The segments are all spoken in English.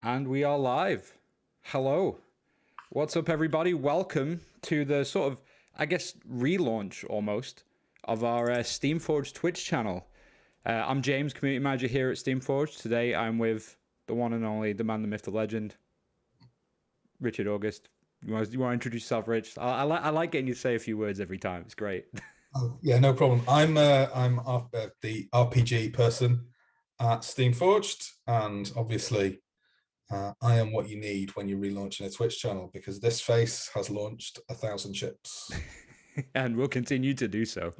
And we are live. Hello. What's up, everybody? Welcome to the sort of, I guess, relaunch almost of our Steamforged Twitch channel. I'm James, community manager here at Steamforged. Today I'm with the one and only, the man, the myth, the legend, Richard August. You want to introduce yourself, Rich? I like getting you to say a few words every time. It's great. Oh, yeah, no problem. I'm the RPG person at Steamforged, and obviously I am what you need when you're relaunching a Twitch channel, because this face has launched 1,000 ships. And we'll continue to do so.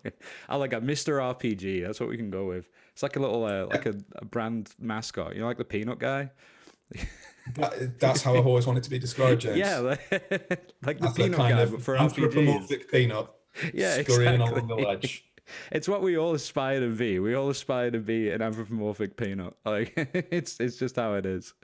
I like a Mr. RPG. That's what we can go with. It's like a little, like a brand mascot. You know, like the peanut guy. That's how I've always wanted to be described, James. Yeah, like the As peanut kind guy, of but for anthropomorphic RPGs. peanut, Yeah, scurrying exactly. along the ledge. It's what we all aspire to be. We all aspire to be an anthropomorphic peanut. Like it's just how it is.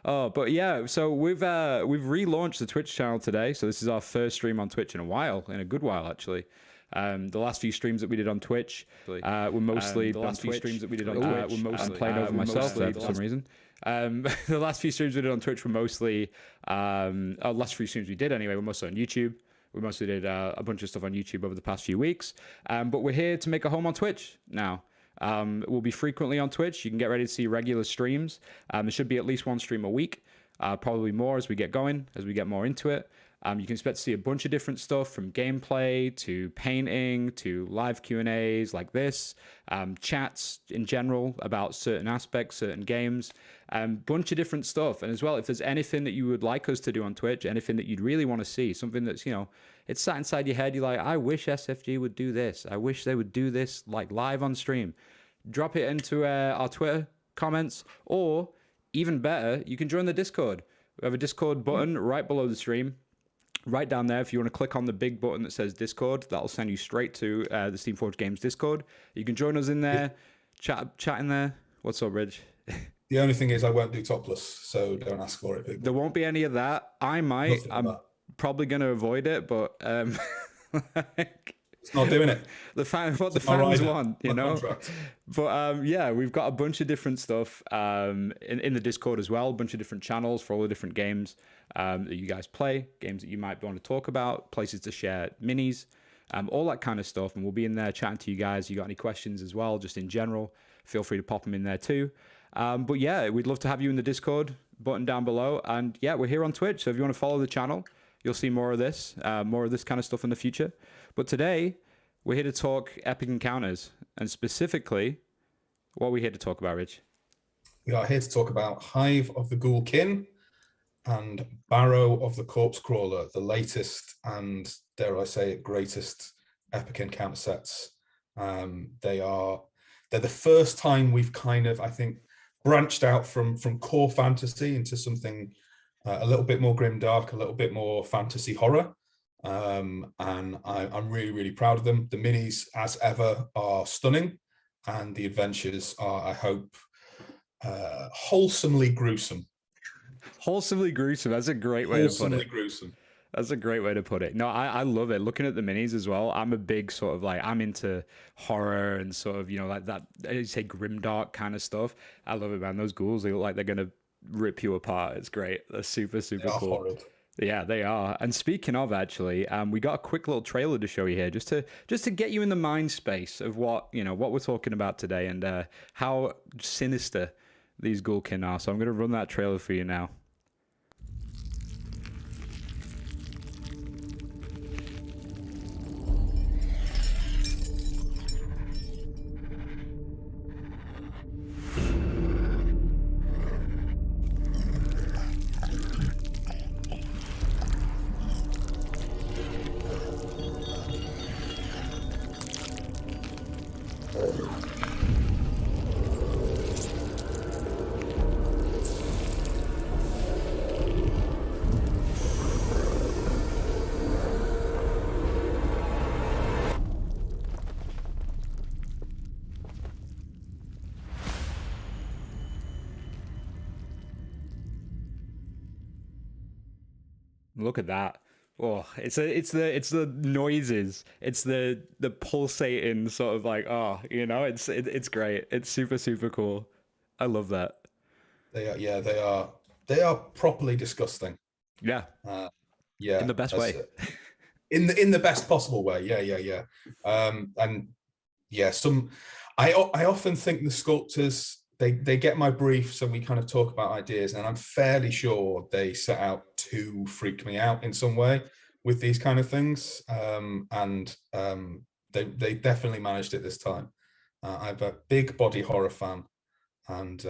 Oh, but yeah, so we've relaunched the Twitch channel today. So this is our first stream on Twitch in a while, in a good while actually. The last few streams that we did on Twitch were mostly playing over myself there for some reason. The last few streams we did on Twitch were mostly last few streams we did anyway were mostly on YouTube. We mostly did a bunch of stuff on YouTube over the past few weeks, but we're here to make a home on Twitch now. We'll be frequently on Twitch. You can get ready to see regular streams. There should be at least one stream a week, probably more as we get going, as we get more into it. You can expect to see a bunch of different stuff, from gameplay to painting to live Q&As like this, chats in general about certain aspects, certain games, bunch of different stuff. And as well, if there's anything that you would like us to do on Twitch, anything that you'd really want to see, something that's, you know, it's sat inside your head, you're like, I wish SFG would do this. I wish they would do this like live on stream. Drop it into our Twitter comments, or even better, you can join the Discord. We have a Discord button right below the stream. Right down there, if you want to click on the big button that says Discord, that'll send you straight to the Steamforged Games Discord. You can join us in there, chat in there. What's up, Rich? The only thing is I won't do topless, so don't ask for it, people. There won't be any of that. I might. I'm probably going to avoid it, but it's not doing it. The fans want, you know. But yeah, we've got a bunch of different stuff in the Discord as well. A bunch of different channels for all the different games that you guys play, games that you might want to talk about, places to share minis, all that kind of stuff. And we'll be in there chatting to you guys. You got any questions as well, just in general, feel free to pop them in there too. But yeah, we'd love to have you in the Discord button down below. And yeah, we're here on Twitch, so if you want to follow the channel, you'll see more of this kind of stuff in the future. But today, we're here to talk epic encounters, and specifically, what are we here to talk about, Rich? We are here to talk about Hive of the Ghoul-kin and Barrow of the Corpse Crawler, the latest and, dare I say it, greatest epic encounter sets. They're the first time we've kind of, I think, branched out from core fantasy into something a little bit more grimdark, a little bit more fantasy horror. And I'm really, really proud of them. The minis, as ever, are stunning, and the adventures are, I hope, wholesomely gruesome. Wholesomely gruesome. That's a great way to put it. Wholesomely gruesome. That's a great way to put it. No, I love it. Looking at the minis as well, I'm a big sort of like, I'm into horror and sort of, you know, like that, you say grimdark kind of stuff. I love it, man. Those ghouls, they look like they're going to rip you apart. It's great. They're super, super cool. Horrid. Yeah, they are. And speaking of, actually, we got a quick little trailer to show you here, just to get you in the mind space of what we're talking about today, and how sinister these Ghoul-kin are. So I'm going to run that trailer for you now. Look at that. Oh, it's the noises. It's the pulsating sort of like, oh, you know, it's great. It's super, super cool. I love that. They're they are properly disgusting. Yeah, Yeah, in the best way. In the best possible way. Yeah. And yeah, I often think the sculptors they get my briefs and we kind of talk about ideas, and I'm fairly sure they set out to freak me out in some way with these kind of things. They definitely managed it this time. I'm a big body horror fan, and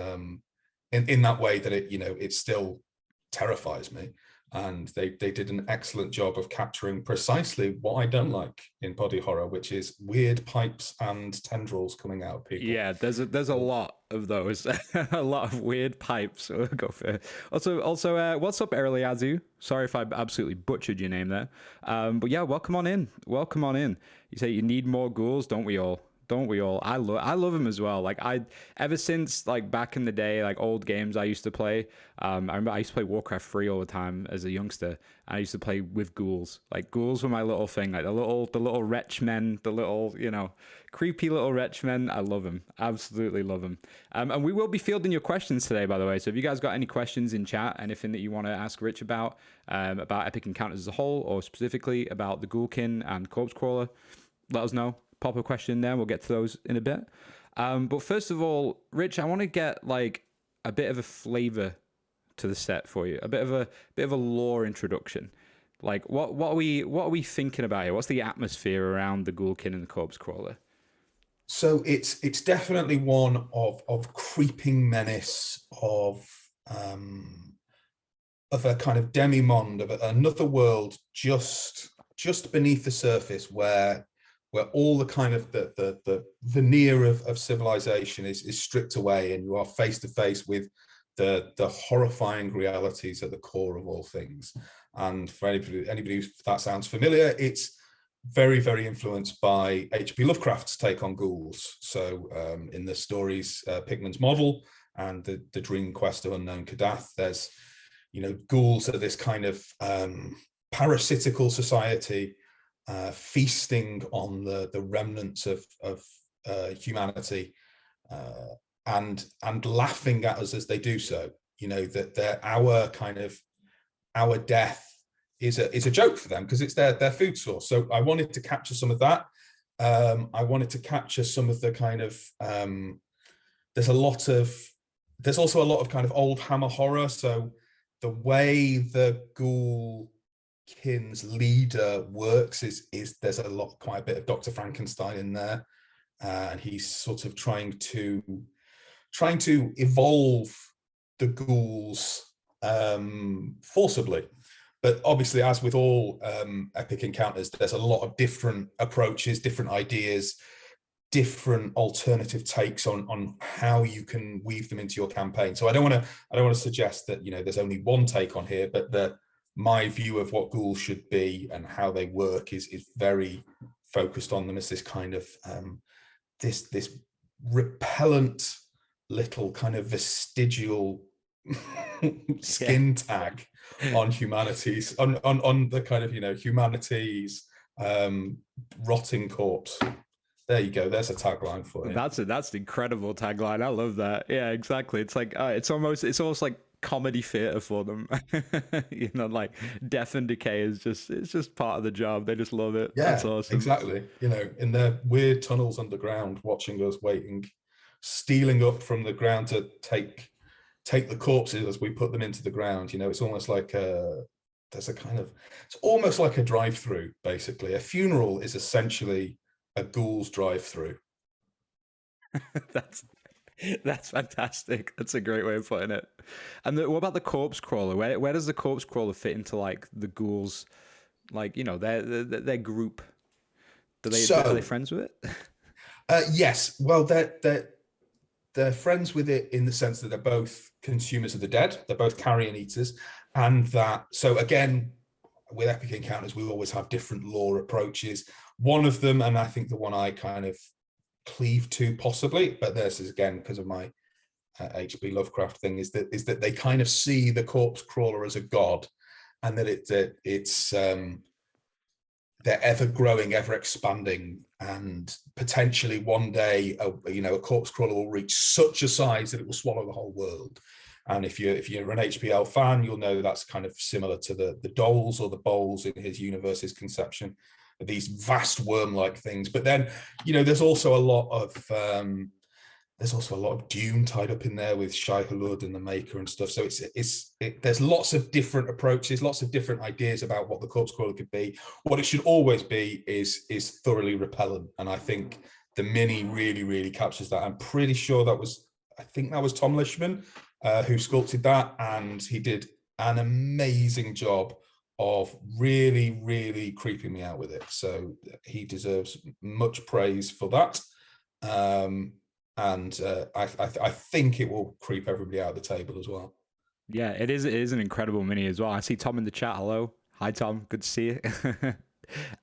in that way that it still terrifies me. And they did an excellent job of capturing precisely what I don't like in body horror, which is weird pipes and tendrils coming out of people. Yeah, there's a lot of those, a lot of weird pipes. We'll go for it. Also, what's up, Early Azu? Sorry if I absolutely butchered your name there. But yeah, welcome on in. Welcome on in. You say you need more ghouls, don't we all? Don't we all? I love him as well. Like ever since like back in the day, like old games I used to play. I remember I used to play Warcraft 3 all the time as a youngster. I used to play with ghouls. Like ghouls were my little thing. Like the little wretch men, the little creepy little wretch men. I love them. Absolutely love them. And we will be fielding your questions today, by the way. So if you guys got any questions in chat, anything that you want to ask Rich about Epic Encounters as a whole, or specifically about the Ghoul-kin and Corpse Crawler, let us know. Pop a question there. We'll get to those in a bit. But first of all, Rich, I want to get like a bit of a flavor to the set for you, a bit of a lore introduction. Like what are we thinking about here? What's the atmosphere around the Ghoul-kin and the Corpse Crawler? So it's definitely one of creeping menace, of a kind of demimonde, of another world just beneath the surface, where all the kind of the veneer of civilization is stripped away, and you are face to face with the horrifying realities at the core of all things. And for anybody who that sounds familiar, it's very, very influenced by H.P. Lovecraft's take on ghouls. So in the stories, Pickman's Model and the Dream Quest of Unknown Kadath, there's ghouls are this kind of parasitical society, feasting on the remnants of humanity, and laughing at us as they do so. That our death is a joke for them, because it's their food source. So I wanted to capture some of that. I wanted to capture some of the kind of there's also a lot of kind of old Hammer horror. So the way the Ghoul-kin's leader works is there's quite a bit of Dr. Frankenstein in there, and he's sort of trying to evolve the ghouls forcibly. But obviously, as with all epic encounters, there's a lot of different approaches, different ideas, different alternative takes on how you can weave them into your campaign. So I don't want to suggest that there's only one take on here, but my view of what ghouls should be and how they work is very focused on them as this kind of this repellent little kind of vestigial skin tag on humanity's on the kind of humanity's rotting corpse. There you go. There's a tagline for it. That's an incredible tagline. I love that. Yeah, exactly. It's like it's almost like comedy theater for them. Like death and decay is just part of the job. They just love it. Yeah, that's awesome. Exactly. In their weird tunnels underground, watching us, waiting, stealing up from the ground to take the corpses as we put them into the ground. It's almost like it's almost like a drive-through. Basically, a funeral is essentially a ghoul's drive-through. That's fantastic. That's a great way of putting it. And what about the Corpse Crawler? Where does the Corpse Crawler fit into like the ghouls, like their group? Are they friends with it? Yes. Well, they're friends with it in the sense that they're both consumers of the dead. They're both carrion eaters, and so again, with epic encounters, we always have different lore approaches. One of them, and I think the one I kind of cleave to possibly, but this is again because of my H.P. Lovecraft thing, is that they kind of see the Corpse Crawler as a god, and that it's they're ever growing, ever expanding, and potentially one day a Corpse Crawler will reach such a size that it will swallow the whole world. And if you're an HPL fan, you'll know that's kind of similar to the dolls or the bowls in his universe's conception, these vast worm-like things. But then, there's also a lot of Dune tied up in there with Shai Hulud and the Maker and stuff. So there's lots of different approaches, lots of different ideas about what the Corpse Crawler could be. What it should always be is thoroughly repellent. And I think the mini really, really captures that. I'm pretty sure that was Tom Lishman who sculpted that, and he did an amazing job of really, really creeping me out with it. So he deserves much praise for that. And I think it will creep everybody out of the table as well. Yeah, it is an incredible mini as well. I see Tom in the chat. Hello. Hi, Tom. Good to see you.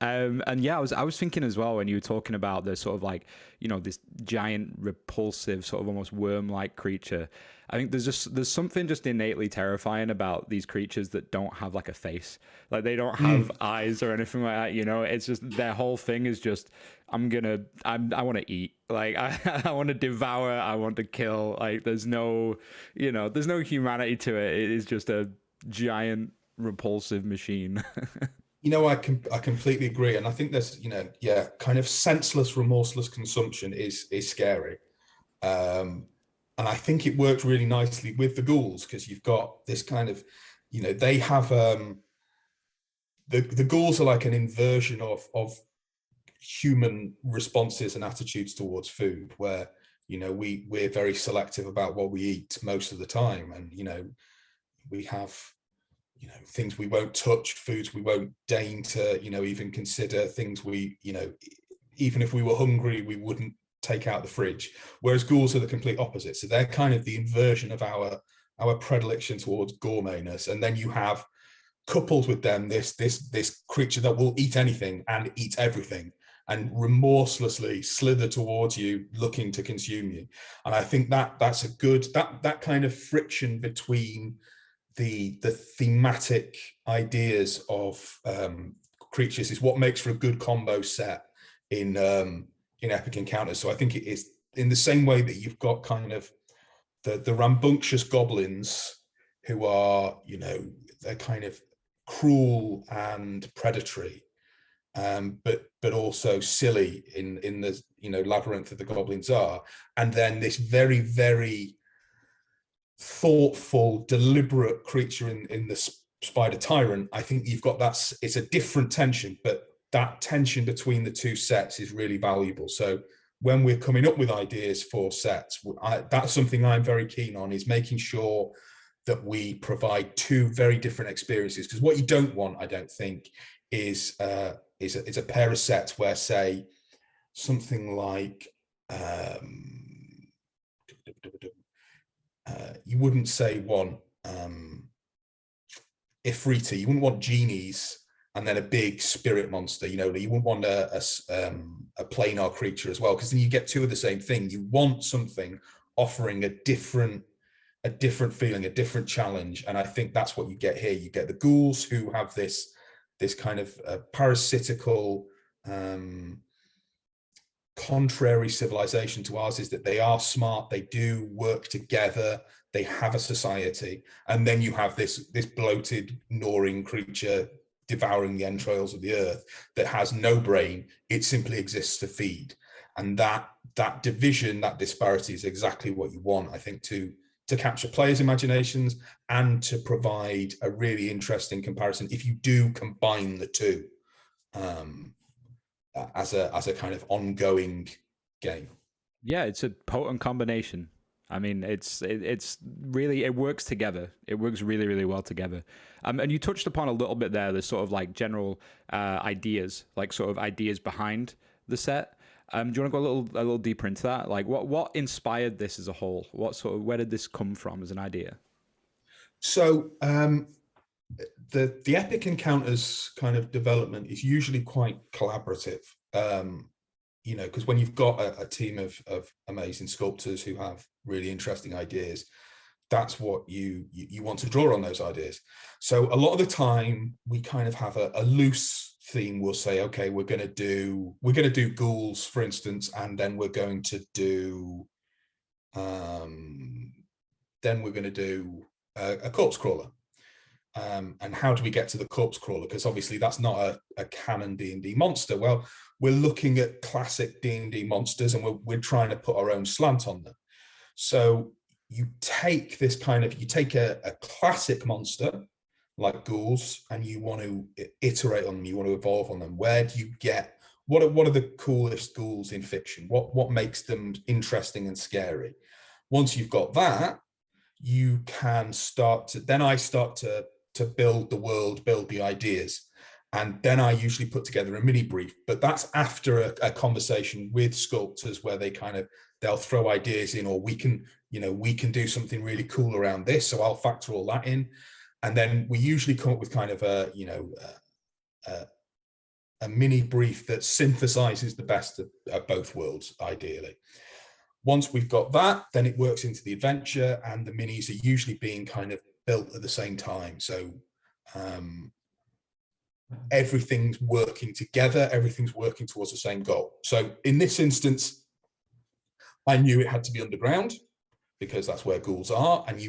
And yeah, I was thinking as well when you were talking about the sort of like, this giant repulsive sort of almost worm-like creature. I think there's something just innately terrifying about these creatures that don't have like a face, like they don't have eyes or anything like that. It's just their whole thing is just I want to eat, like I want to devour, I want to kill. Like there's no humanity to it. It is just a giant repulsive machine. I completely agree, and I think there's kind of senseless, remorseless consumption is scary, and I think it works really nicely with the ghouls, because you've got this kind of they have the ghouls are like an inversion of human responses and attitudes towards food, where we're very selective about what we eat most of the time, and we have things we won't touch, foods we won't deign to even consider, things we even if we were hungry we wouldn't take out the fridge, whereas ghouls are the complete opposite. So they're kind of the inversion of our predilection towards gourmetness. And then you have, coupled with them, this creature that will eat anything and eat everything and remorselessly slither towards you, looking to consume you. And I think that's a good, that kind of friction between the thematic ideas of creatures is what makes for a good combo set in Epic Encounters. So I think it is in the same way that you've got kind of the rambunctious goblins who are, they're kind of cruel and predatory, but also silly in the labyrinth that the goblins are, and then this very, very thoughtful, deliberate creature in the spider tyrant. I think you've got it's a different tension, but that tension between the two sets is really valuable. So when we're coming up with ideas for sets, that's something I'm very keen on, is making sure that we provide two very different experiences. Because what you don't want, I don't think, is a pair of sets where, say, something like you wouldn't say want Ifriti, you wouldn't want genies and then a big spirit monster, you wouldn't want a planar creature as well, because then you get two of the same thing. You want something offering a different feeling, a different challenge, and I think that's what you get here. You get the ghouls who have this kind of parasitical, contrary civilization to ours, is that they are smart, they do work together, they have a society, and then you have this bloated, gnawing creature devouring the entrails of the earth that has no brain. It simply exists to feed. And that division, that disparity, is exactly what you want, I think, to capture players' imaginations and to provide a really interesting comparison if you do combine the two as a kind of ongoing game. Yeah, it's a potent combination. I mean, it's really, it works together. It works really, really well together. And you touched upon a little bit there, the sort of like general ideas, like sort of ideas behind the set. Do you want to go a little deeper into that? Like, what inspired this as a whole? Where did this come from as an idea? So the Epic Encounters kind of development is usually quite collaborative. Because when you've got a team of amazing sculptors who have really interesting ideas, that's what you want to draw on those ideas. So a lot of the time we kind of have a loose theme. We'll say, okay, we're going to do ghouls, for instance, and then we're going to do then we're going to do a corpse crawler. And how do we get to the corpse crawler? Because obviously that's not a canon D&D monster. Well, we're looking at classic D&D monsters, and we're trying to put our own slant on them. So you take a classic monster like ghouls, and you want to iterate on them, you want to evolve on them. Where do you get, what are the coolest ghouls in fiction? What makes them interesting and scary? Once you've got that, you can I start to build the world, build the ideas. And then I usually put together a mini brief, but that's after a conversation with sculptors where they'll throw ideas in, or we can do something really cool around this. So I'll factor all that in. And then we usually come up with kind of a mini brief that synthesizes the best of both worlds, ideally. Once we've got that, then it works into the adventure, and the minis are usually being kind of built at the same time. So everything's working together, everything's working towards the same goal. So in this instance, I knew it had to be underground, because that's where ghouls are, and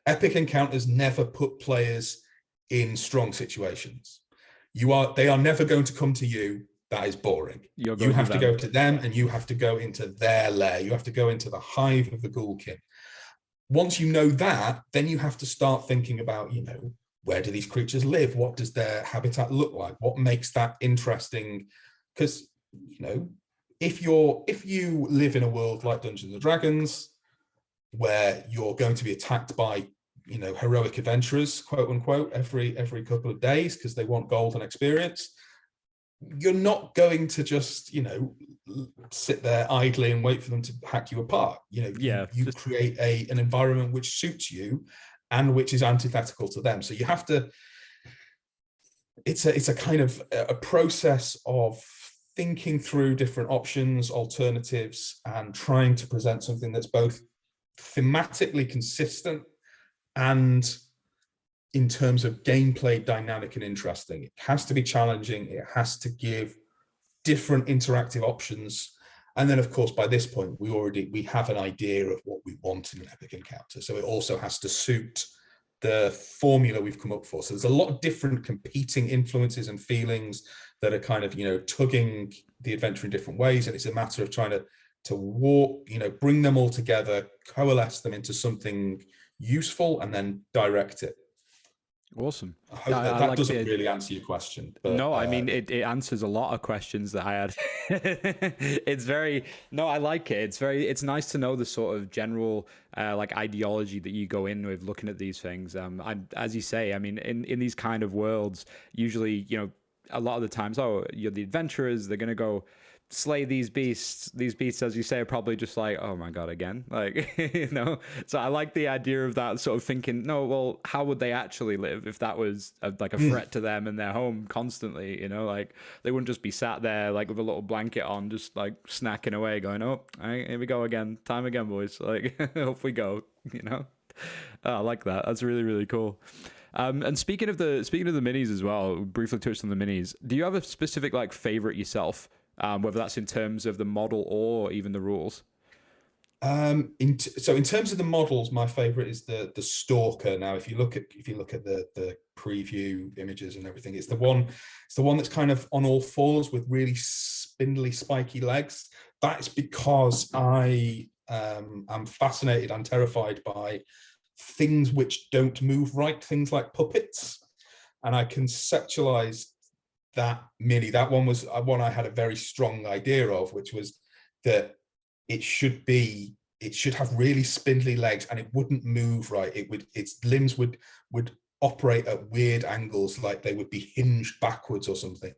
epic encounters never put players in strong situations. They are never going to come to you. That is boring. You have to go to them, and you have to go into their lair. You have to go into the hive of the Ghoul-kin. Once you know that, then you have to start thinking about, where do these creatures live? What does their habitat look like? What makes that interesting? Because, if you live in a world like Dungeons and Dragons, where you're going to be attacked by, heroic adventurers, quote unquote, every couple of days because they want gold and experience, you're not going to just, sit there idly and wait for them to hack you apart. You create an environment which suits you and which is antithetical to them. So you have to, it's a kind of a process of thinking through different options, alternatives, and trying to present something that's both thematically consistent and in terms of gameplay dynamic and interesting. It has to be challenging. It has to give different interactive options. And then, of course, by this point, we have an idea of what we want in an epic encounter. So it also has to suit the formula we've come up for. So there's a lot of different competing influences and feelings that are kind of, tugging the adventure in different ways. And it's a matter of trying to walk, bring them all together, coalesce them into something useful, and then direct it. Awesome. I hope that like doesn't really answer your question. But, no, I mean, it answers a lot of questions that I had. I like it. It's nice to know the sort of general ideology that you go in with looking at these things. As you say, I mean, in these kind of worlds, usually, a lot of the times, you're the adventurers, they're going to go slay these beasts. These beasts, as you say, are probably just like, oh my god, again, so I like the idea of that sort of thinking, no, well, how would they actually live if that was a threat to them and their home constantly? They wouldn't just be sat there with a little blanket on, just snacking away, going, oh, all right, here we go again, time again, boys, off we go. I like that. That's really, really cool. And speaking of the minis as well, we briefly touched on the minis. Do you have a specific favorite yourself? Whether that's in terms of the model or even the rules. In terms of the models, my favorite is the Stalker. Now, if you look at the preview images and everything, it's the one that's kind of on all fours with really spindly, spiky legs. That's because I am fascinated and terrified by things which don't move right, things like puppets, and I conceptualized that mini. That one was one I had a very strong idea of, which was that it should have really spindly legs and it wouldn't move right. Its limbs would operate at weird angles, like they would be hinged backwards or something.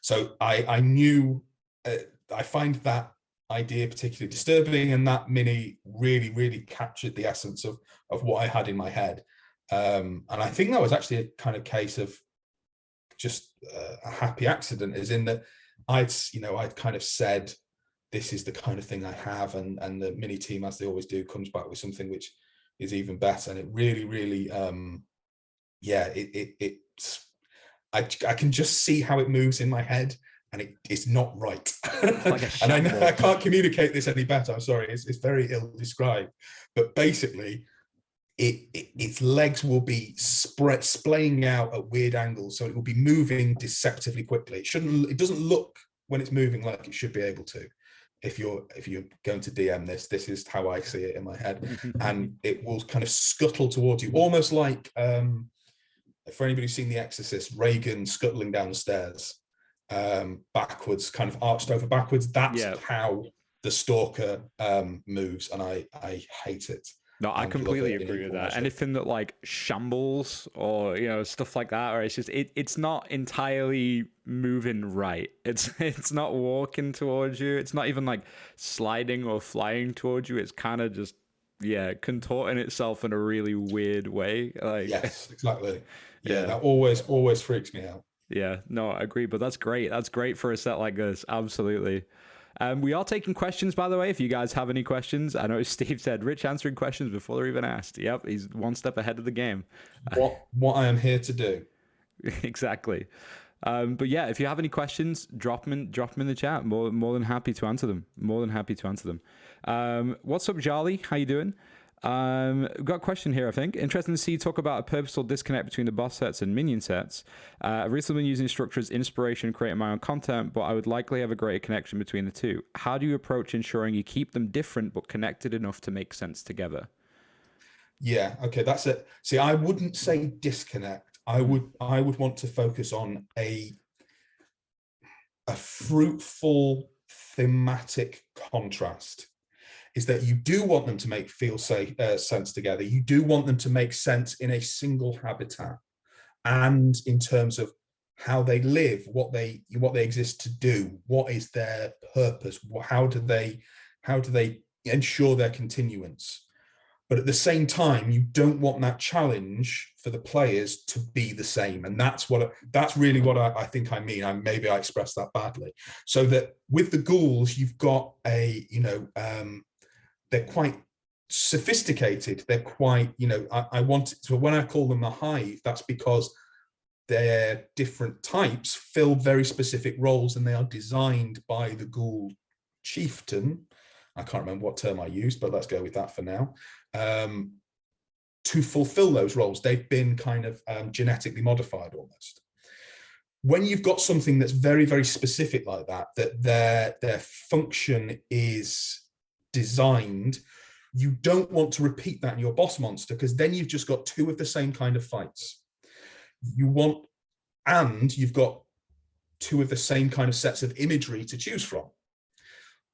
So I knew I find that idea particularly disturbing, and that mini really, really captured the essence of what I had in my head. And I think that was actually a kind of case of just a happy accident, as in that I'd kind of said, this is the kind of thing I have, and the mini team, as they always do, comes back with something which is even better. And it really, really, I can just see how it moves in my head, and it's not right. And I know I can't communicate this any better. I'm sorry, it's very ill described, but basically, its legs will be splaying out at weird angles, so it will be moving deceptively quickly. It doesn't look when it's moving like it should be able to. If you're going to DM this is how I see it in my head, and it will kind of scuttle towards you, almost like for anybody who's seen The Exorcist, Reagan scuttling down the stairs backwards, kind of arched over backwards. That's how the Stalker moves, and I hate it. No, I completely agree with that. Anything that like shambles or, you know, stuff like that, or it's just it's not entirely moving right. It's not walking towards you. It's not even like sliding or flying towards you. It's kind of just contorting itself in a really weird way. Like, yes, exactly. Yeah, that always freaks me out. Yeah, no, I agree. But that's great. That's great for a set like this. Absolutely. We are taking questions, by the way, if you guys have any questions. I know Steve said, Rich answering questions before they're even asked. Yep, he's one step ahead of the game. What I am here to do. Exactly. But yeah, if you have any questions, drop them in the chat. More than happy to answer them. What's up, Charlie? How you doing? We've got a question here, I think. Interesting to see you talk about a purposeful disconnect between the boss sets and minion sets. I've recently been using structure as inspiration creating my own content, but I would likely have a greater connection between the two. How do you approach ensuring you keep them different but connected enough to make sense together? Yeah, okay, that's it. See, I wouldn't say disconnect. I would want to focus on a fruitful thematic contrast. Is that you do want them to feel sense together. You do want them to make sense in a single habitat, and in terms of how they live, what they exist to do, what is their purpose, how do they ensure their continuance. But at the same time, you don't want that challenge for the players to be the same, and that's really what I think I mean. Maybe I expressed that badly. So that with the ghouls, you've got they're quite sophisticated. They're quite, so when I call them a hive, that's because their different types fill very specific roles, and they are designed by the ghoul chieftain. I can't remember what term I used, but let's go with that for now. To fulfill those roles, they've been kind of genetically modified almost. When you've got something that's very, very specific like that, that their function is designed, you don't want to repeat that in your boss monster, because then you've just got two of the same kind of fights. You've got two of the same kind of sets of imagery to choose from.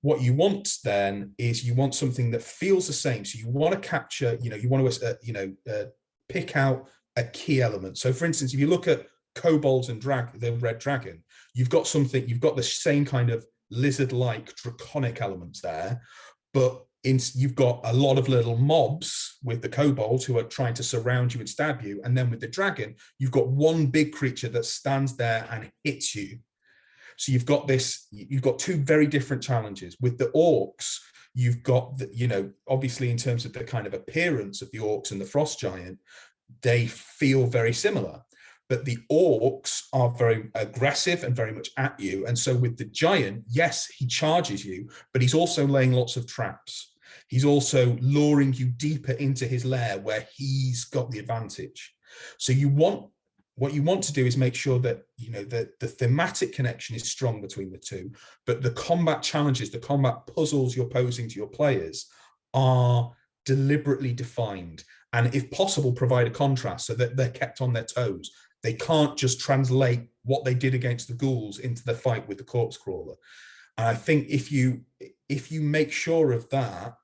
What you want then is you want something that feels the same. So you want to capture, you want to pick out a key element. So for instance, if you look at kobolds and the red dragon, you've got the same kind of lizard-like draconic elements there, but you've got a lot of little mobs with the kobolds who are trying to surround you and stab you, and then with the dragon, you've got one big creature that stands there and hits you. So you've got two very different challenges. With the orcs, you've got obviously in terms of the kind of appearance of the orcs and the frost giant, they feel very similar. But the orcs are very aggressive and very much at you. And so with the giant, yes, he charges you, but he's also laying lots of traps. He's also luring you deeper into his lair where he's got the advantage. So what you want to do is make sure that the thematic connection is strong between the two, but the combat challenges, the combat puzzles you're posing to your players are deliberately defined, and if possible, provide a contrast so that they're kept on their toes. They can't just translate what they did against the ghouls into the fight with the Corpse Crawler. And I think if you make sure of that,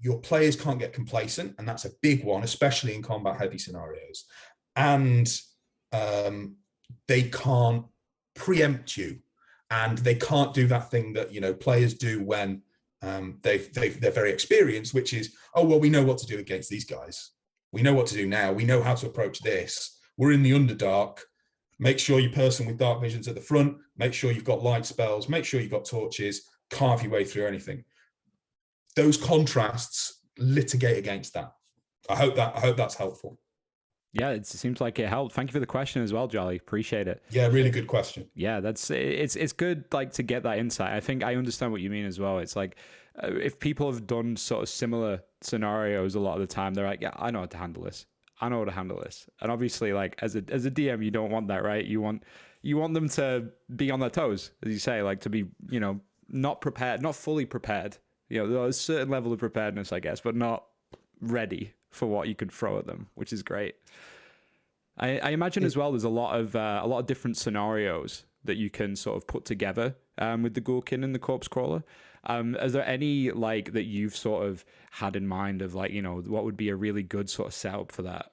your players can't get complacent, and that's a big one, especially in combat-heavy scenarios. And they can't preempt you, and they can't do that thing that players do when they're very experienced, which is, oh well, we know what to do against these guys. We know what to do now. We know how to approach this. We're in the Underdark. Make sure your person with dark vision's at the front. Make sure you've got light spells. Make sure you've got torches. Carve your way through anything. Those contrasts litigate against that. I hope that's helpful. Yeah, it seems like it helped. Thank you for the question as well, Jolly. Appreciate it. Yeah, really good question. Yeah, it's good to get that insight. I think I understand what you mean as well. It's like if people have done sort of similar scenarios a lot of the time. They're like, yeah, I know how to handle this. I know how to handle this. And obviously, like as a DM, you don't want that, right? You want them to be on their toes, as you say, like to be, not prepared, not fully prepared. There's a certain level of preparedness, I guess, but not ready for what you could throw at them, which is great. I imagine as well there's a lot of different scenarios that you can sort of put together with the Ghoul-kin and the Corpse Crawler. Is there any like that you've sort of had in mind of like, what would be a really good sort of setup for that?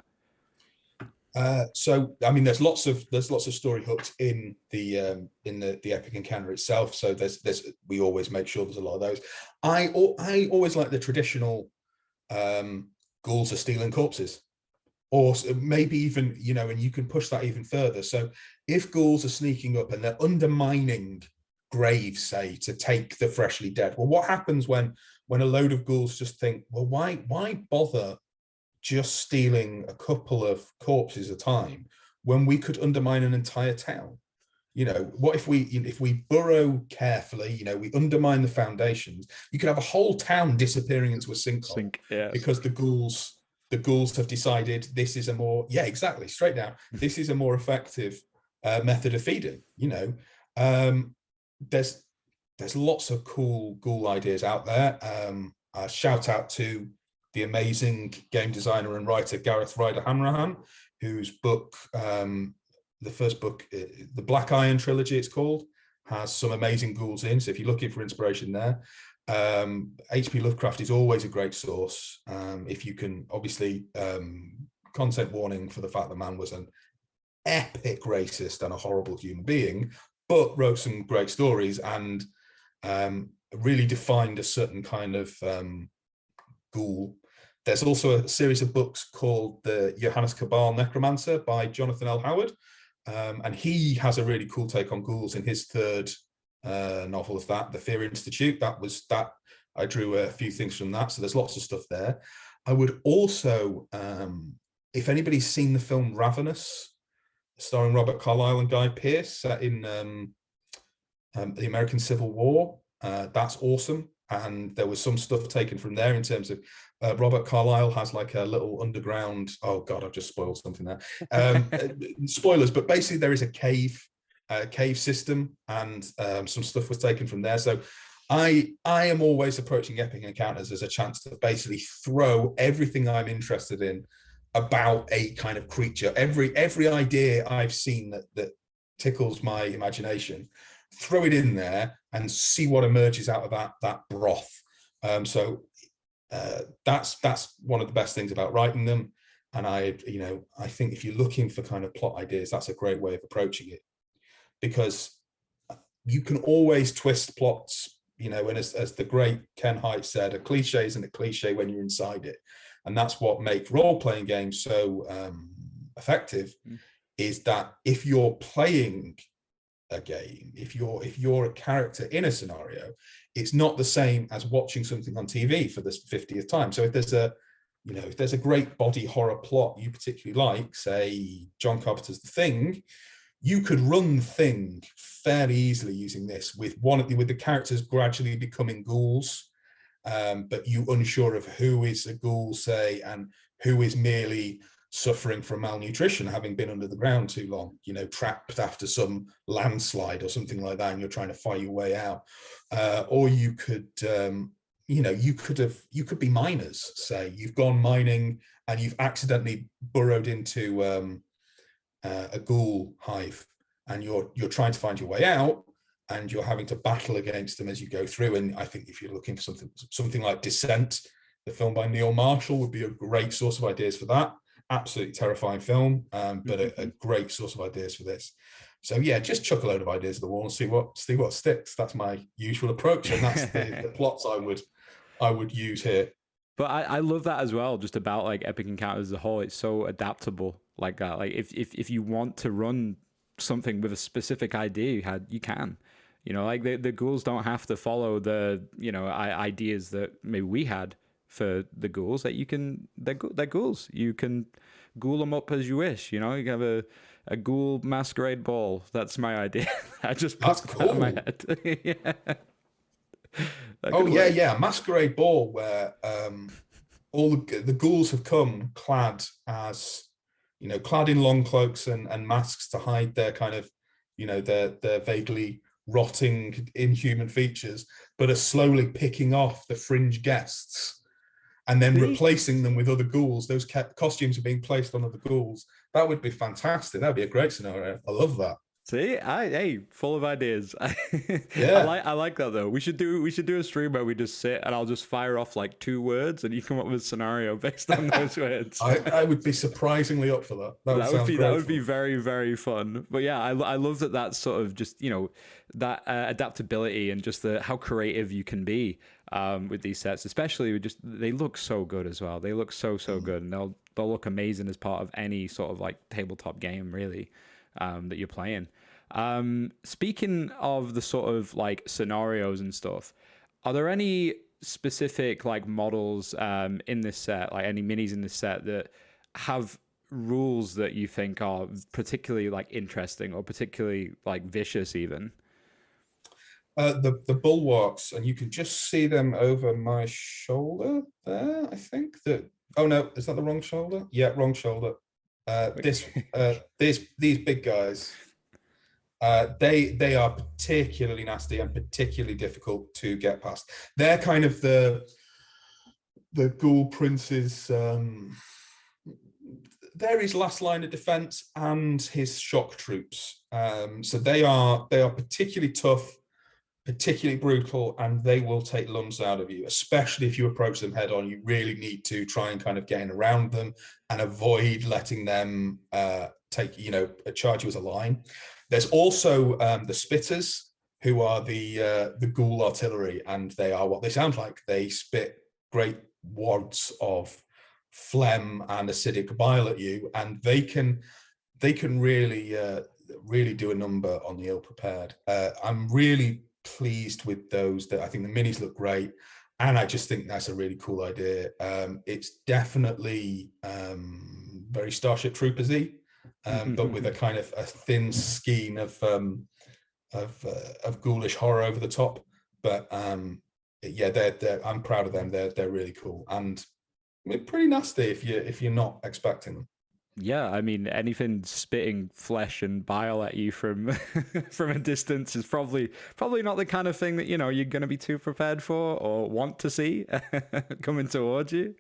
So I mean, there's lots of story hooks in the epic encounter itself. So we always make sure there's a lot of those. I always like the traditional ghouls are stealing corpses, or maybe even and you can push that even further. So if ghouls are sneaking up and they're undermining graves, say, to take the freshly dead, well, what happens when a load of ghouls just think, well, why bother just stealing a couple of corpses at a time when we could undermine an entire town? What if we burrow carefully, we undermine the foundations, you could have a whole town disappearing into a sinkhole. Yeah. Because the ghouls have decided this is a more, exactly, straight down, this is a more effective method of feeding. There's lots of cool ghoul ideas out there. Shout out to the amazing game designer and writer Gareth Ryder Hanrahan, whose book, the first book, the Black Iron trilogy it's called, has some amazing ghouls in. So if you're looking for inspiration there, H.P. Lovecraft is always a great source. If you can, obviously, content warning for the fact the man was an epic racist and a horrible human being, but wrote some great stories and really defined a certain kind of ghoul. There's also a series of books called the Johannes Cabal Necromancer by Jonathan L. Howard, and he has a really cool take on ghouls in his third novel of that, The Fear Institute. That I drew a few things from that, so there's lots of stuff there. I would also, if anybody's seen the film Ravenous, starring Robert Carlyle and Guy Pearce, set in the American Civil War, that's awesome. And there was some stuff taken from there in terms of Robert Carlyle has like a little underground, oh God, I've just spoiled something there. Spoilers, but basically there is a cave system, and some stuff was taken from there. So I am always approaching epic encounters as a chance to basically throw everything I'm interested in about a kind of creature. Every idea I've seen that tickles my imagination, throw it in there and see what emerges out of that broth. So that's one of the best things about writing them. And I think if you're looking for kind of plot ideas, that's a great way of approaching it, because you can always twist plots, and as the great Ken Hite said, a cliche isn't a cliche when you're inside it. And that's what makes role-playing games so effective, is that if you're playing a game, if you're a character in a scenario, it's not the same as watching something on TV for the 50th time. So if there's a great body horror plot you particularly like, say John Carpenter's The Thing, you could run The Thing fairly easily using this, with the characters gradually becoming ghouls, but you unsure of who is a ghoul, say, and who is merely suffering from malnutrition, having been under the ground too long, trapped after some landslide or something like that, and you're trying to fight your way out. Or you could, you could be miners. Say you've gone mining and you've accidentally burrowed into a ghoul hive, and you're trying to find your way out, and you're having to battle against them as you go through. And I think if you're looking for something like Descent, the film by Neil Marshall, would be a great source of ideas for that. Absolutely terrifying film, but a great source of ideas for this. So yeah, just chuck a load of ideas at the wall and see what sticks. That's my usual approach, and that's the plots I would use here. But I love that as well, just about like epic encounters as a whole. It's so adaptable like that. Like if you want to run something with a specific idea you can. Like the ghouls don't have to follow the ideas that maybe we had for the ghouls. That they're ghouls. You can ghoul them up as you wish. You can have a ghoul masquerade ball. That's my idea. I just put that in my head. Yeah. Oh yeah, masquerade ball, where all the ghouls have come clad as, clad in long cloaks and masks to hide their kind of, their vaguely rotting inhuman features, but are slowly picking off the fringe guests and then replacing them with other ghouls. Those costumes are being placed on other ghouls. That would be fantastic. That'd be a great scenario. I love that. See, hey, full of ideas. Yeah. I like that though. We should do a stream where we just sit and I'll just fire off like 2 words and you come up with a scenario based on those words. I would be surprisingly up for that. That would be very, very fun. But yeah, I love that that's sort of just, that adaptability and just how creative you can be with these sets, especially with they look so good as well. They look so good, and they'll look amazing as part of any sort of like tabletop game really that you're playing. Speaking of the sort of like scenarios and stuff, are there any specific like models in this set, like any minis in this set that have rules that you think are particularly like interesting or particularly like vicious even? The bulwarks, and you can just see them over my shoulder there. I think that. Oh no, is that the wrong shoulder? Yeah, wrong shoulder. These big guys. They are particularly nasty and particularly difficult to get past. They're kind of the Ghoul Prince's. They're his last line of defense and his shock troops. So they are particularly tough, particularly brutal, and they will take lumps out of you, especially if you approach them head on. You really need to try and kind of get in around them and avoid letting them charge you as a line. There's also the Spitters, who are the ghoul artillery, and they are what they sound like. They spit great wads of phlegm and acidic bile at you, and they can really do a number on the ill-prepared. I'm really pleased with those. I think the minis look great, and I just think that's a really cool idea. It's definitely very Starship Troopers-y, but with a kind of a thin skein of ghoulish horror over the top. But yeah, I'm proud of them. They're really cool and pretty nasty if you're not expecting them. Yeah, I mean, anything spitting flesh and bile at you from from a distance is probably not the kind of thing that you're going to be too prepared for or want to see coming towards you.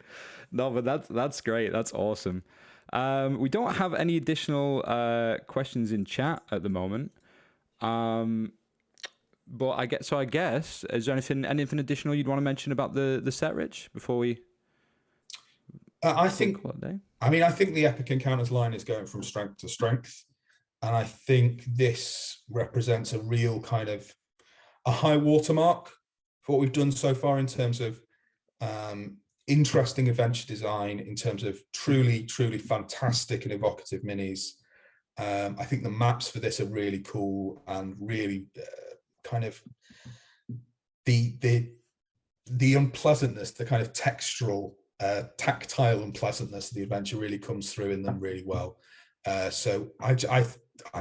No, but that's great. That's awesome. We don't have any additional questions in chat at the moment. But I guess is there anything additional you'd want to mention about the set, Rich, before we? I think the Epic Encounters line is going from strength to strength, and I think this represents a real kind of a high watermark for what we've done so far in terms of interesting adventure design, in terms of truly fantastic and evocative minis. I think the maps for this are really cool and really kind of the unpleasantness, the kind of textural, tactile unpleasantness of the adventure really comes through in them really well. So I'm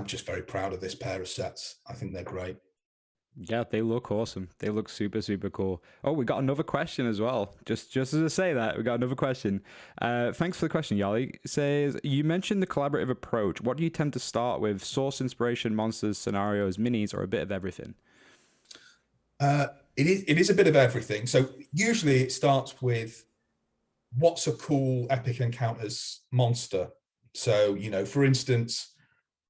just very proud of this pair of sets. I think they're great. Yeah, they look awesome. They look super cool. Oh, we got another question as well. Just as I say that, we got another question. Thanks for the question, Yali. It says, you mentioned the collaborative approach. What do you tend to start with? Source inspiration, monsters, scenarios, minis, or a bit of everything? It is a bit of everything. So usually it starts with what's a cool Epic Encounters monster. So, for instance,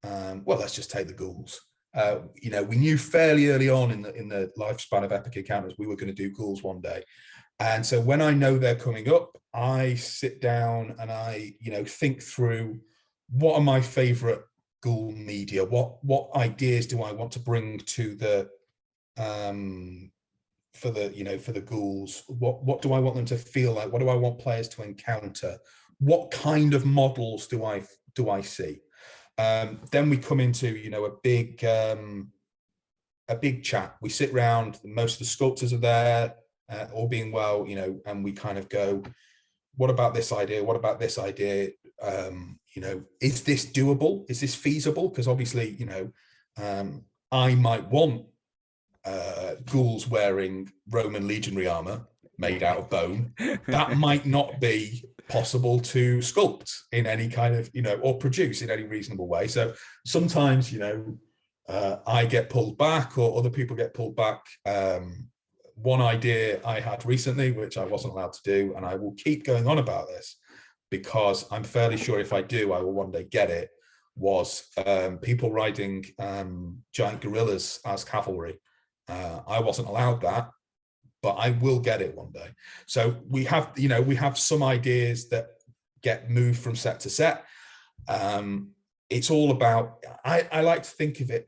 let's just take the ghouls. We knew fairly early on in the lifespan of Epic Encounters we were going to do ghouls one day, and so when I know they're coming up, I sit down and I think through what are my favorite ghoul media, what ideas do I want to bring to the for the ghouls, what do I want them to feel like, what do I want players to encounter, what kind of models do I see. Then we come into a big chat. We sit around, most of the sculptors are there, all being well, and we kind of go, what about this idea, what about this idea, is this doable, is this feasible? Because obviously I might want ghouls wearing Roman legionary armor, made out of bone, that might not be possible to sculpt in any kind of, or produce in any reasonable way. So sometimes, I get pulled back or other people get pulled back. One idea I had recently, which I wasn't allowed to do, and I will keep going on about this because I'm fairly sure if I do, I will one day get it, was people riding giant gorillas as cavalry. I wasn't allowed that, but I will get it one day. So we have some ideas that get moved from set to set. It's all about, I like to think of it,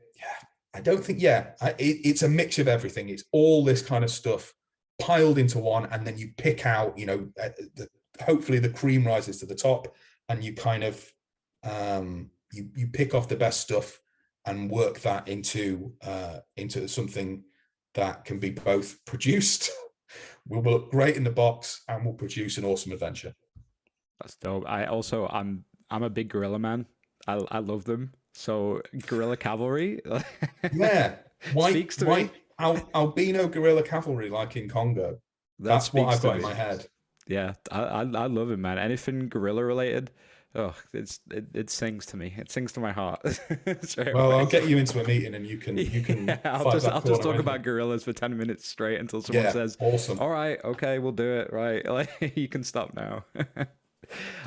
it's a mix of everything. It's all this kind of stuff piled into one, and then you pick out, hopefully the cream rises to the top, and you kind of, you pick off the best stuff and work that into something that can be both produced, will look great in the box, and will produce an awesome adventure. That's dope. I'm a big gorilla man. I love them. So gorilla cavalry. Yeah. Speaks to me. Albino gorilla cavalry like in Congo. That's what I've got in my head. Yeah, I love it, man. Anything gorilla related, it sings to me. It sings to my heart. Well, I'll get you into a meeting and you can. Yeah, I'll just talk about gorillas for 10 minutes straight until someone says, "Awesome, all right, okay, we'll do it." Right, like you can stop now.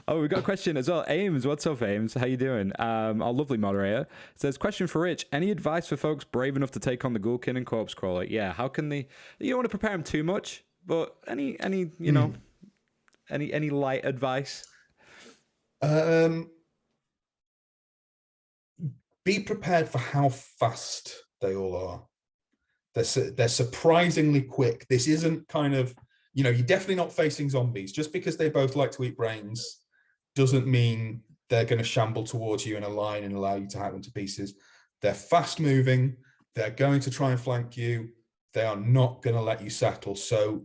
Oh, we've got a question as well. Ames, what's up, Ames? How you doing? Our lovely moderator says, question for Rich. Any advice for folks brave enough to take on the Ghoul-kin and Corpse Crawler? Yeah, how can they? You don't want to prepare them too much, but any any light advice? Be prepared for how fast they all are. They're surprisingly quick. This isn't kind of, you're definitely not facing zombies. Just because they both like to eat brains doesn't mean they're going to shamble towards you in a line and allow you to hack them to pieces. They're fast moving. They're going to try and flank you. They are not going to let you settle. So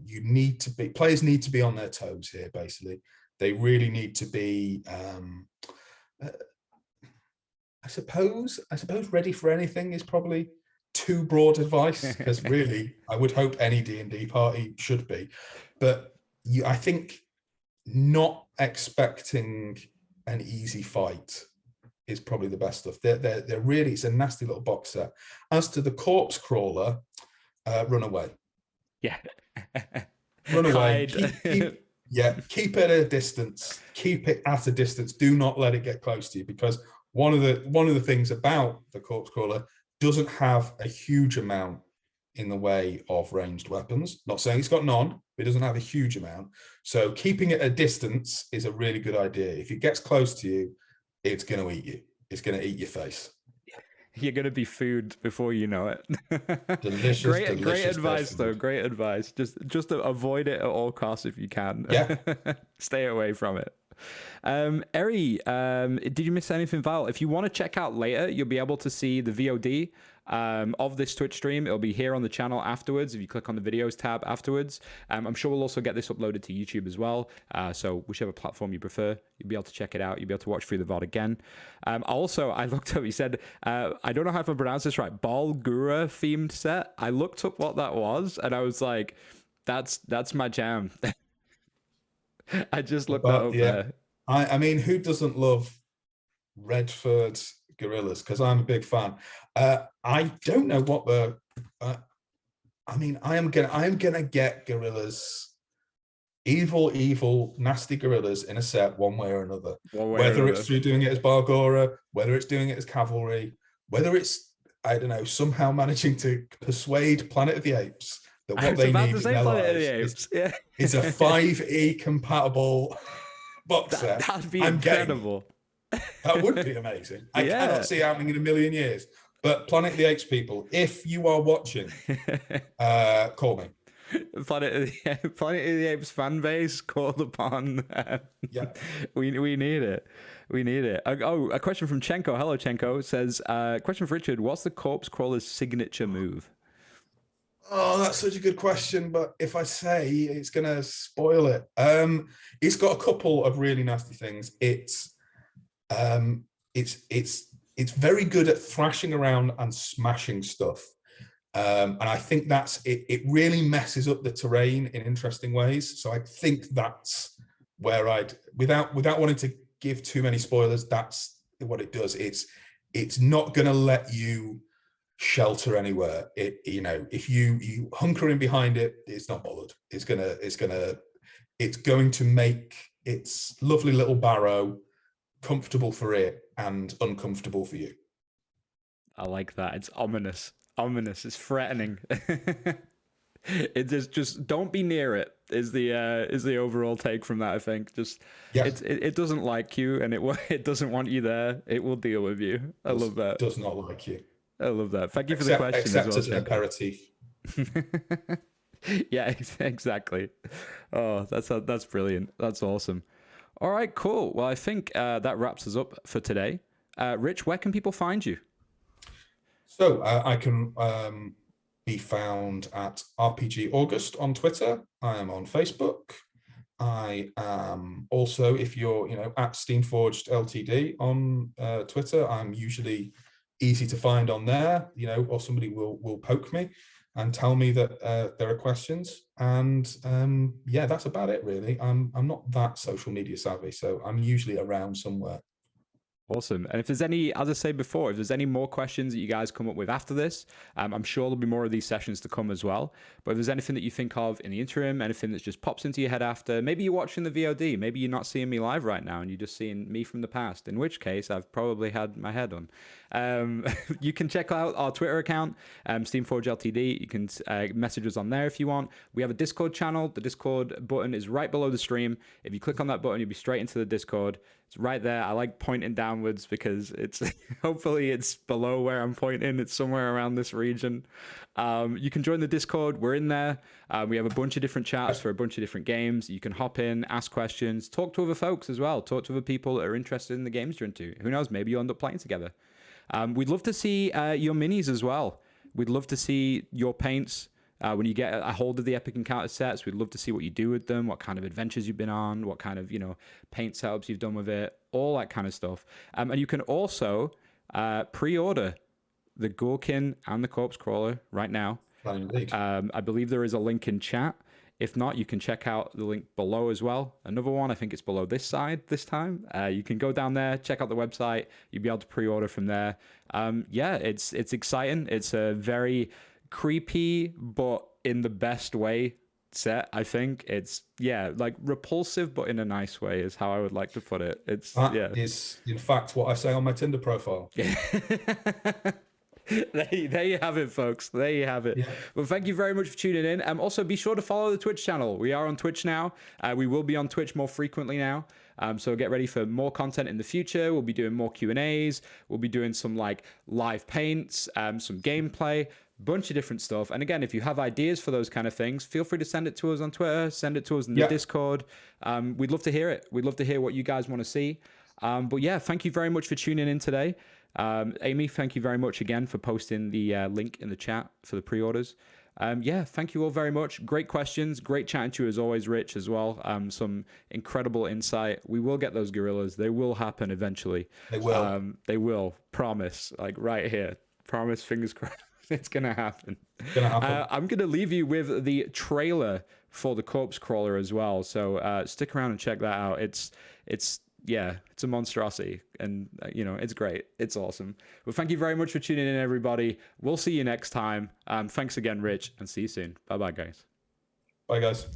players need to be on their toes here, basically. They really need to be, I suppose ready for anything is probably too broad advice, because really I would hope any D&D party should be, but I think not expecting an easy fight is probably the best stuff. They're really, it's a nasty little box set. As to the Corpse Crawler, run away. Yeah. Run away. Keep it at a distance. Keep it at a distance. Do not let it get close to you, because one of the things about the Corpse Crawler doesn't have a huge amount in the way of ranged weapons. Not saying it's got none, but it doesn't have a huge amount. So keeping it at a distance is a really good idea. If it gets close to you, it's going to eat you. It's going to eat your face. You're going to be food before you know it. Delicious, great advice, though. Great advice. Just avoid it at all costs if you can. Yeah. Stay away from it. Eri, did you miss anything vital? If you want to check out later, you'll be able to see the VOD of this Twitch stream. It'll be here on the channel afterwards if you click on the videos tab afterwards. I'm sure we'll also get this uploaded to YouTube as well. So whichever platform you prefer, you'll be able to check it out. You'll be able to watch through the VOD again. Also, I looked up, he said, I don't know how to pronounce this right, Balgura themed set. I looked up what that was and I was like, that's my jam. I just looked that up there. I mean, who doesn't love Redford gorillas? Because I'm a big fan. I don't know what the. I mean, I am gonna get gorillas, evil, nasty gorillas in a set one way or another. Whether it's through doing it as Bargora, whether it's doing it as cavalry, whether it's, I don't know, somehow managing to persuade Planet of the Apes that what they need in their lives is a 5e compatible box set. That'd be incredible. That would be amazing. I cannot see it happening in a million years. But Planet of the Apes people, if you are watching, call me. Planet of the Apes fan base called upon. We need it. We need it. Oh, a question from Chenko. Hello, Chenko. Says, question for Richard. What's the Corpse Crawler's signature move? Oh, that's such a good question, but if I say, it's going to spoil it. It's got a couple of really nasty things. It's very good at thrashing around and smashing stuff. And I think that's it. It really messes up the terrain in interesting ways. So I think that's where without wanting to give too many spoilers, that's what it does. It's not going to let you shelter anywhere. If you hunker in behind it, it's not bothered. It's going to make its lovely little Barrow comfortable for it and uncomfortable for you. I like that. It's ominous. Ominous. It's threatening. It just don't be near it is the overall take from that. I think it doesn't like you, and it doesn't want you there. It will deal with you. I love that. Does not like you. I love that. Thank you for the question. Except as an aperitif. Yeah, exactly. Oh, that's brilliant. That's awesome. All right, cool. Well, I think that wraps us up for today. Rich, where can people find you? So I can be found at RPG August on Twitter. I am on Facebook. I am also, if you're at Steamforged Ltd on Twitter, I'm usually easy to find on there. Or somebody will poke me and tell me that there are questions. And yeah, that's about it really. I'm not that social media savvy, so I'm usually around somewhere. Awesome. And if there's any, as I said before, if there's any more questions that you guys come up with after this, I'm sure there'll be more of these sessions to come as well. But if there's anything that you think of in the interim, anything that just pops into your head after, maybe you're watching the VOD, maybe you're not seeing me live right now and you're just seeing me from the past, in which case I've probably had my head on. You can check out our Twitter account, Steamforged Ltd. You can message us on there if you want. We have a Discord channel. The Discord button is right below the stream. If you click on that button, you'll be straight into the Discord. It's right there. I like pointing downwards because it's hopefully it's below where I'm pointing. It's somewhere around this region. You can join the Discord. We're in there. We have a bunch of different chats for a bunch of different games. You can hop in, ask questions, talk to other folks as well. Talk to other people that are interested in the games you're into. Who knows? Maybe you'll end up playing together. We'd love to see your minis as well. We'd love to see your paints. When you get a hold of the Epic Encounter sets, we'd love to see what you do with them, what kind of adventures you've been on, what kind of, paint setups you've done with it, all that kind of stuff. And you can also pre-order the Ghoul-kin and the Corpse Crawler right now. I believe there is a link in chat. If not, you can check out the link below as well. Another one, I think it's below this side this time. You can go down there, check out the website. You'll be able to pre-order from there. Yeah, it's exciting. It's a very creepy, but in the best way set. I think it's like repulsive, but in a nice way is how I would like to put it. That is in fact what I say on my Tinder profile. There you have it, folks. There you have it. Yeah. Well, thank you very much for tuning in. Also, be sure to follow the Twitch channel. We are on Twitch now. We will be on Twitch more frequently now. So get ready for more content in the future. We'll be doing more Q&As. We'll be doing some live paints, some gameplay, bunch of different stuff. And again, if you have ideas for those kind of things, feel free to send it to us on Twitter, send it to us in the Discord. We'd love to hear it. We'd love to hear what you guys want to see. But yeah, thank you very much for tuning in today. Amy, thank you very much again for posting the link in the chat for the pre-orders. Thank you all very much. Great questions. Great chatting to you as always, Rich, as well. Some incredible insight. We will get those gorillas. They will happen eventually. They will. They will. Promise. Right here. Promise. Fingers crossed. It's going to happen. I'm going to leave you with the trailer for the Corpse Crawler as well. So stick around and check that out. It's a monstrosity, and it's great. It's awesome. Well, thank you very much for tuning in, everybody. We'll see you next time. Thanks again, Rich, and see you soon. Bye guys. Bye guys.